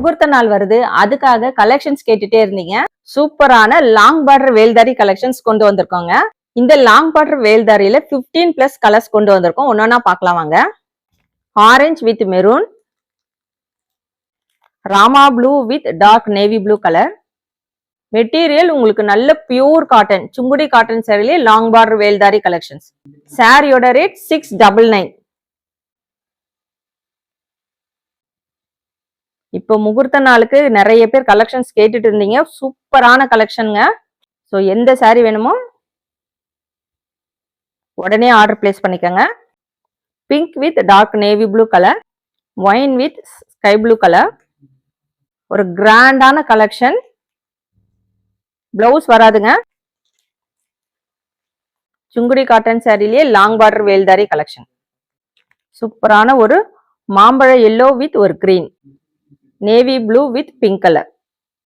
முகூர்த்த நாள் வருது, அதுக்காக கலெக்ஷன்ஸ் கேட்டுட்டே இருந்தீங்க. சூப்பரான லாங் பார்டர் வேல்தாரி கலெக்ஷன்ஸ் கொண்டு வந்திருக்கோங்க. இந்த லாங் பார்டர் வேல்தாரியில 15+ கலர்ஸ் கொண்டு வந்திருக்கோம். ஒன்னொன்னா பார்க்கலாம் வாங்க. Orange with maroon, Rama blue with dark navy blue colour. Material உங்களுக்கு நல்ல பியூர் காட்டன், சுங்குடி காட்டன் சாரிலே லாங் பார்டர் வேல்தாரி கலெக்ஷன்ஸ். சாரியோட ரேட் 699. இப்போ முகூர்த்த நாளுக்கு நிறைய பேர் கலெக்ஷன்ஸ் கேட்டுட்டு இருந்தீங்க. சூப்பரான கலெக்ஷனுங்க. ஸோ எந்த சாரி வேணுமோ உடனே ஆர்டர் பிளேஸ் பண்ணிக்கோங்க. Pink with dark navy blue colour, wine with sky blue colour. ஒரு கிராண்டான கலெக்ஷன். பிளவுஸ் வராதுங்க. சுங்குடி காட்டன் சாரிலேயே லாங் பார்டர் வேல்தாரி கலெக்ஷன். சூப்பரான ஒரு மாம்பழ எல்லோ வித் ஒரு green, navy blue with pink colour.